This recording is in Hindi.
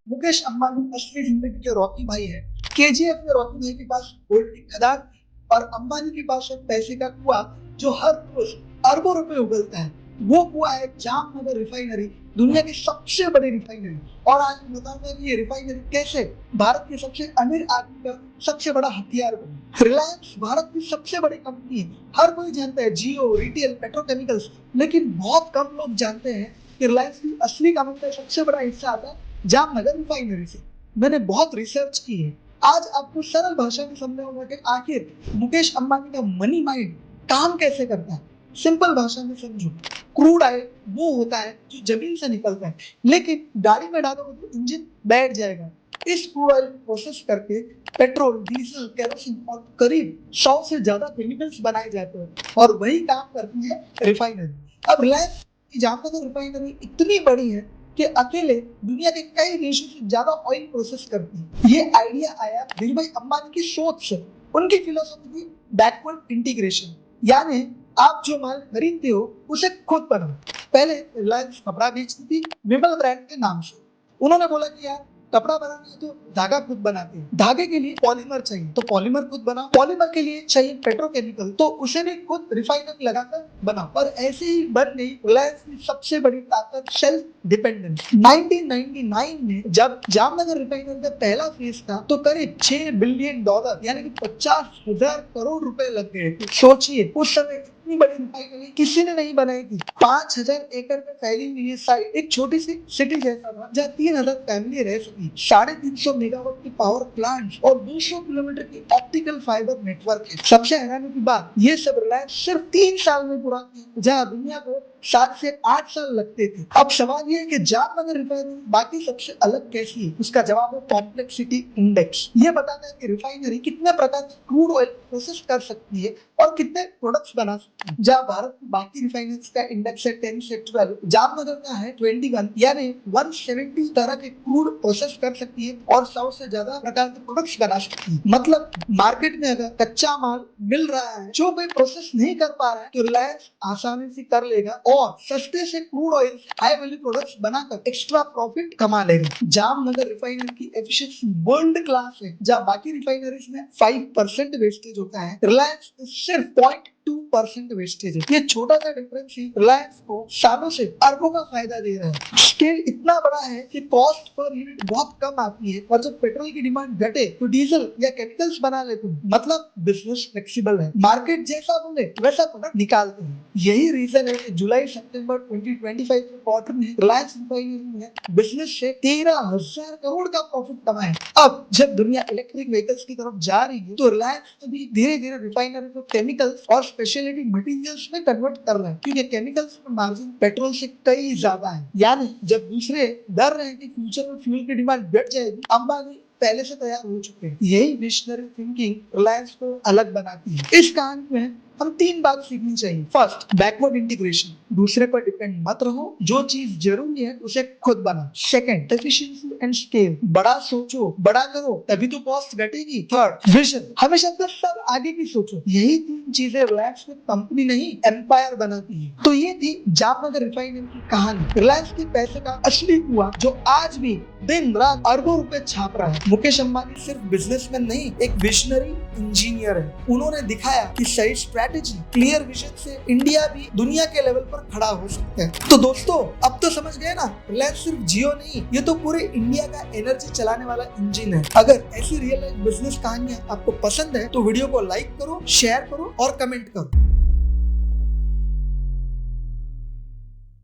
मुकेश अंबानी असली जिंदगी के रॉकी भाई है। केजीएफ में रॉकी भाई के पास गोल्ड की खदान और अंबानी के पास एक पैसे का कुआं जो हर रोज अरबों रुपए उगलता है। वो कुआं है जामनगर रिफाइनरी, दुनिया की सबसे बड़ी रिफाइनरी। और आज मैं बताऊंगा कि ये रिफाइनरी कैसे भारत के सबसे अमीर आदमी का सबसे बड़ा हथियार बनी। रिलायंस भारत की सबसे बड़ी कंपनी है, हर कोई जानता है, जियो, रिटेल, पेट्रोकेमिकल्स। लेकिन बहुत कम लोग जानते हैं कि रिलायंस की असली कमाई का सबसे बड़ा हिस्सा आता है जामनगर रिफाइनरी से। मैंने बहुत रिसर्च की है। आज आपको सरल भाषा में समझाऊंगा कि आखिर मुकेश अंबानी का मनी माइंड काम कैसे करता है। सिंपल भाषा में समझो, क्रूड ऑयल वो होता है जो जमीन से निकलता है, लेकिन गाड़ी में डालोगे तो इंजन बैठ जाएगा। इस क्रूड ऑयल को प्रोसेस करके पेट्रोल, डीजल, केरोसिन और करीब 100 से ज्यादा केमिकल्स बनाए जाते हैं और वही काम करती है रिफाइनरी। अब रिलायंस की जामनगर रिफाइनरी इतनी बड़ी है कि अकेले दुनिया के कई देशों से ज्यादा ऑयल प्रोसेस करती है। ये आइडिया आया धीरूभाई अंबानी की सोच से। उनकी फिलोसॉफी थी बैकवर्ड इंटीग्रेशन, यानी आप जो माल खरीदते हो उसे खुद बनाओ। पहले रिलायंस कपड़ा बेचती थी विमल ब्रांड के नाम से। उन्होंने बोला कि यार कपड़ा बनाना है तो धागा खुद बनाते हैं, धागे के लिए पॉलीमर चाहिए तो पॉलीमर खुद बनाओ, पॉलीमर के लिए चाहिए पेट्रोकेमिकल तो उसे भी खुद रिफाइनरी लगाकर बनाओ। और ऐसे ही बन गई रिलायंस की सबसे बड़ी ताकत, सेल्फ डिपेंडेंस। 1999 में जब जामनगर रिफाइनरी का पहला फेज था तो करीब $6 बिलियन यानी कि 50,000 करोड़ रुपए लग गए थे। सोचिए उस समय इतनी बड़ी रिफाइनरी किसी ने नहीं बनाई थी। 5,000 एकड़ में फैली हुई ये साइट एक छोटी सी सिटी जैसा था जहाँ 3,000 फैमिली रह सकी। 350 मेगावाट की पावर प्लांट और 200 किलोमीटर की ऑप्टिकल फाइबर नेटवर्क है। सबसे हैरानी की बात, ये सब रिलायंस सिर्फ 3 साल में पूरा किया, जहाँ दुनिया को 7 से 8 साल लगते थे। अब सवाल ये है कि जामनगर रिफाइनरी बाकी सबसे अलग कैसी है? उसका जवाब है कॉम्प्लेक्सिटी इंडेक्स। ये बताता है कि रिफाइनरी कितने प्रकार के क्रूड ऑयल प्रोसेस कर सकती है और कितने प्रोडक्ट्स बना सकती है। जहाँ भारत की बाकी रिफाइनरीज का इंडेक्स है 10 से 12, जामनगर का है 21, यानी 170 तरह के क्रूड प्रोसेस कर सकती है और 100 से ज्यादा प्रकार के प्रोडक्ट्स बना सकती है। मतलब मार्केट में अगर कच्चा माल मिल रहा है जो कोई प्रोसेस नहीं कर पा रहा है तो रिलायंस आसानी से कर लेगा और सस्ते से crude oil high value products बनाकर एक्स्ट्रा प्रॉफिट कमा लेगा। जामनगर रिफाइनरी की एफिशिएंसी वर्ल्ड क्लास है। जहाँ बाकी रिफाइनरीज में 5% वेस्टेज होता है, रिलायंस सिर्फ 0.2% वेस्टेज है। ये छोटा सा डिफरेंस ही रिलायंस को सालों से अरबों का फायदा दे रहा है। स्केल इतना बड़ा है कि कॉस्ट पर यूनिट बहुत कम आती है और जब पेट्रोल की डिमांड घटे तो डीजल या केमिकल्स बना लेते हैं। मतलब बिजनेस फ्लेक्सिबल है, मार्केट जैसा बोले वैसा प्रोडक्ट निकालते हैं। यही रीजन है कि जुलाई सितंबर 2025 के क्वार्टर में रिलायंस रिफाइनरी ने बिजनेस से 13,000 करोड़ का प्रॉफिट कमाया। अब जब दुनिया इलेक्ट्रिक व्हीकल्स की तरफ जा रही है तो रिलायंस भी धीरे धीरे रिफाइनरी को केमिकल्स और स्पेशलिटी मटेरियल्स में कन्वर्ट कर रहा है, क्योंकि केमिकल्स में मार्जिन पेट्रोल से कई ज्यादा है। यानी जब दूसरे डर रहे हैं कि फ्यूचर में फ्यूल की डिमांड बढ़ जाएगी, अंबानी पहले से तैयार हो चुके हैं। यही विजनरी थिंकिंग रिलायंस को अलग बनाती है। इस कहानी में हम 3 बात सीखनी चाहिए। फर्स्ट, बैकवर्ड इंटीग्रेशन, दूसरे पर डिपेंड मत रहो, जो चीज जरूरी है उसे खुद बनाओ। सेकंड, एफिशिएंसी एंड स्केल, बड़ा सोचो, बड़ा करो, तभी तो कॉस्ट घटेगी। थर्ड, विजन, हमेशा 10 साल आगे की सोचो। यही 3 चीजें रिलायंस में कंपनी नहीं एम्पायर बनाती है। तो ये थी जामनगर रिफाइनरी की कहानी, रिलायंस के पैसे का असली कुआं जो आज भी दिन रात अरबों रुपए छाप रहा है। मुकेश अंबानी सिर्फ बिजनेसमैन नहीं, एक विजनरी इंजीनियर है। उन्होंने दिखाया कि सही स्ट्रैटेजी, क्लियर विजन से इंडिया भी दुनिया के लेवल पर खड़ा हो सकता है। तो दोस्तों, अब तो समझ गए ना, रिलायंस सिर्फ जियो नहीं, ये तो पूरे इंडिया का एनर्जी चलाने वाला इंजन है। अगर ऐसी रियल लाइफ बिजनेस कहानियां आपको पसंद है तो वीडियो को लाइक करो, शेयर करो और कमेंट करो।